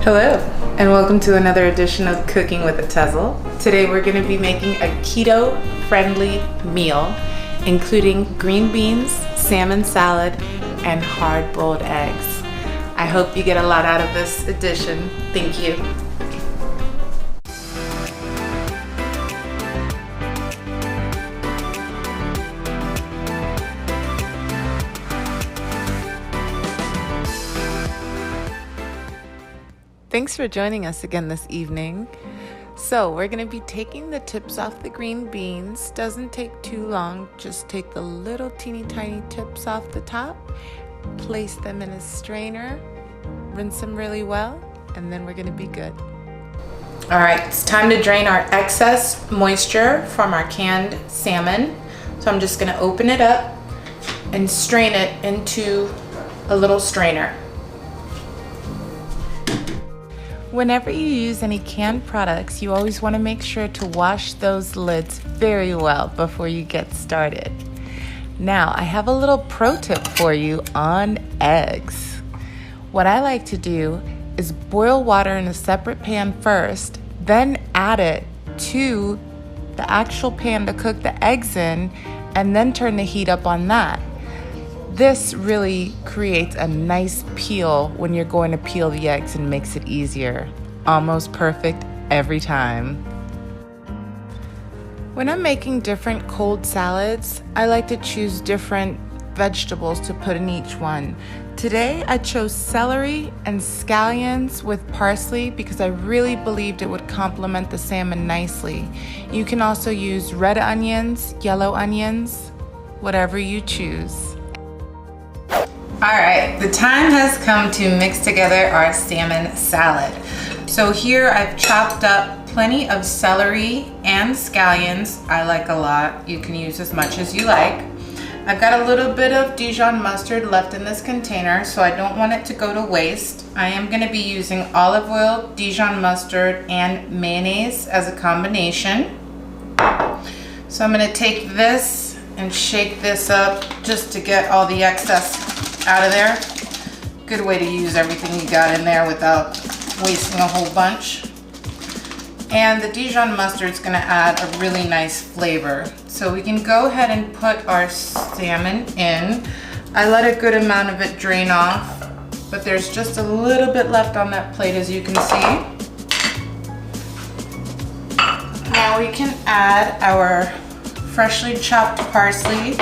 Hello, and welcome to another edition of Cooking with Attezel. Today we're going to be making a keto-friendly meal, including green beans, salmon salad, and hard-boiled eggs. I hope you get a lot out of this edition. Thank you. Thanks for joining us again this evening. So we're going to be taking the tips off the green beans. Doesn't take too long. Just take the little teeny tiny tips off the top, place them in a strainer, rinse them really well, and then we're going to be good. All right, it's time to drain our excess moisture from our canned salmon. So I'm just going to open it up and strain it into a little strainer. Whenever you use any canned products, you always want to make sure to wash those lids very well before you get started. Now, I have a little pro tip for you on eggs. What I like to do is boil water in a separate pan first, then add it to the actual pan to cook the eggs in, and then turn the heat up on that. This really creates a nice peel when you're going to peel the eggs and makes it easier. Almost perfect every time. When I'm making different cold salads, I like to choose different vegetables to put in each one. Today I chose celery and scallions with parsley because I really believed it would complement the salmon nicely. You can also use red onions, yellow onions, whatever you choose. All right, the time has come to mix together our salmon salad. So here I've chopped up plenty of celery and scallions. I like a lot. You can use as much as you like. I've got a little bit of Dijon mustard left in this container, so I don't want it to go to waste. I am going to be using olive oil, Dijon mustard, and mayonnaise as a combination. So I'm going to take this and shake this up just to get all the excess out of there. Good way to use everything you got in there without wasting a whole bunch. And the Dijon mustard is going to add a really nice flavor. So we can go ahead and put our salmon in. I let a good amount of it drain off, but there's just a little bit left on that plate, as you can see. Now we can add our freshly chopped parsley.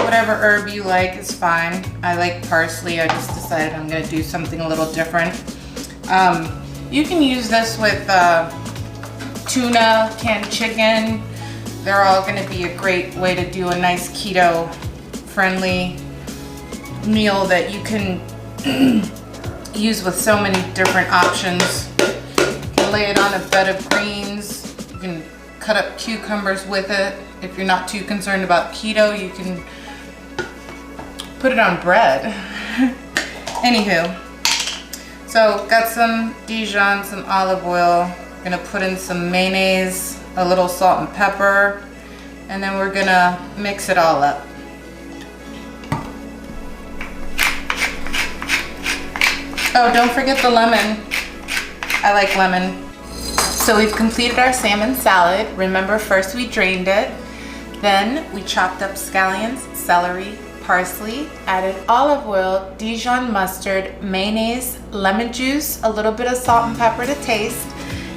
Whatever herb you like is fine. I like parsley. I just decided I'm going to do something a little different. You can use this with tuna, canned chicken. They're all going to be a great way to do a nice keto-friendly meal that you can use with so many different options. You can lay it on a bed of greens. You can cut up cucumbers with it. If you're not too concerned about keto, you can put it on bread. Anywho, so got some Dijon, some olive oil. Gonna put in some mayonnaise, a little salt and pepper, and then we're gonna mix it all up. Oh, don't forget the lemon. I like lemon. So we've completed our salmon salad. Remember, first we drained it, then we chopped up scallions, celery, parsley, added olive oil, Dijon mustard, mayonnaise, lemon juice, a little bit of salt and pepper to taste,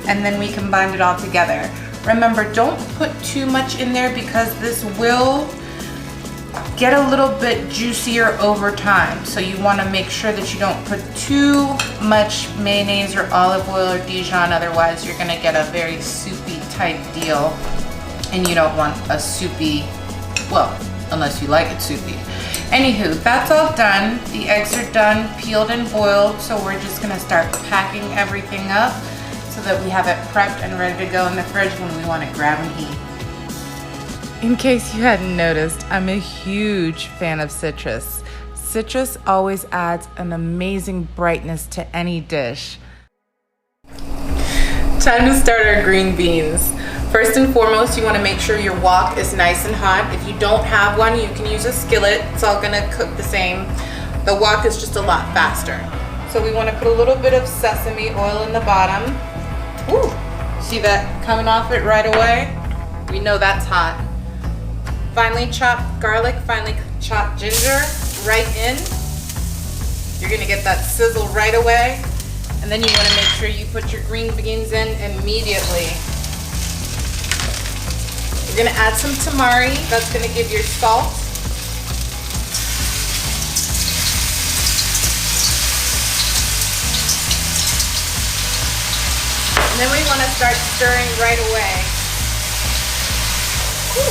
and then we combined it all together. Remember, don't put too much in there because this will get a little bit juicier over time. So you want to make sure that you don't put too much mayonnaise or olive oil or Dijon, otherwise you're going to get a very soupy type deal, and you don't want a soupy, well, unless you like it soupy. Anywho, that's all done. The eggs are done, peeled and boiled, so we're just gonna start packing everything up so that we have it prepped and ready to go in the fridge when we want to grab and eat. In case you hadn't noticed, I'm a huge fan of citrus. Citrus always adds an amazing brightness to any dish. Time to start our green beans. First and foremost, you want to make sure your wok is nice and hot. If you don't have one, you can use a skillet. It's all going to cook the same. The wok is just a lot faster. So we want to put a little bit of sesame oil in the bottom. Woo! See that coming off it right away? We know that's hot. Finely chopped garlic, finely chopped ginger right in. You're gonna get that sizzle right away. And then you want to make sure you put your green beans in immediately. You're gonna add some tamari. That's gonna give your salt. And then we want to start stirring right away. Whew.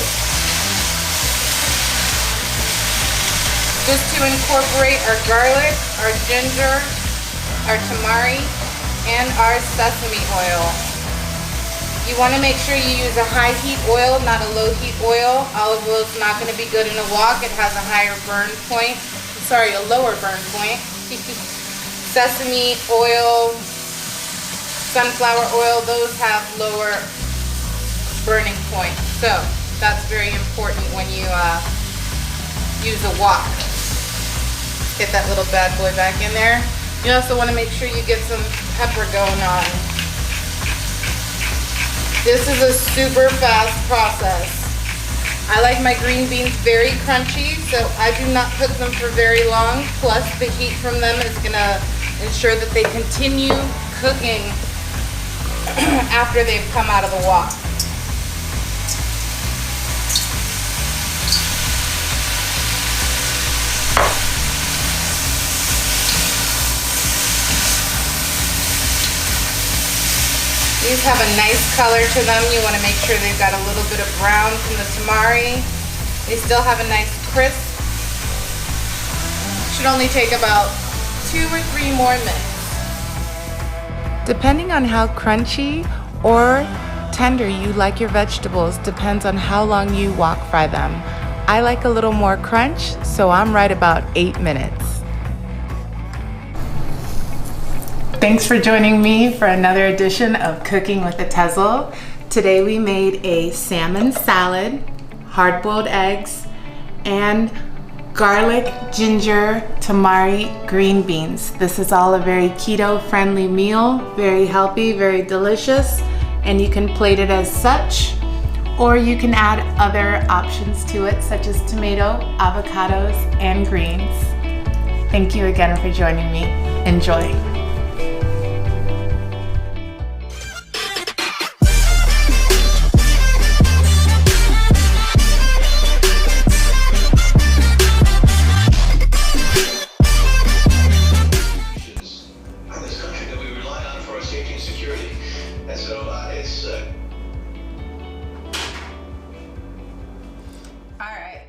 Just to incorporate our garlic, our ginger, our tamari, and our sesame oil. You want to make sure you use a high heat oil, not a low heat oil. Olive oil is not going to be good in a wok. It has a higher burn point. Sorry, a lower burn point. Sesame oil, sunflower oil, those have lower burning point. So that's very important when you use a wok. Get that little bad boy back in there. You also want to make sure you get some pepper going on. This is a super fast process. I like my green beans very crunchy, so I do not cook them for very long. Plus the heat from them is gonna ensure that they continue cooking after they've come out of the wok. These have a nice color to them. You want to make sure they've got a little bit of brown from the tamari. They still have a nice crisp. Should only take about 2 or 3 more minutes. Depending on how crunchy or tender you like your vegetables depends on how long you wok fry them. I like a little more crunch, so I'm right about 8 minutes. Thanks for joining me for another edition of Cooking with Attezel. Today we made a salmon salad, hard-boiled eggs, and garlic, ginger, tamari, green beans. This is all a very keto-friendly meal, very healthy, very delicious, and you can plate it as such, or you can add other options to it, such as tomato, avocados, and greens. Thank you again for joining me. Enjoy. All right.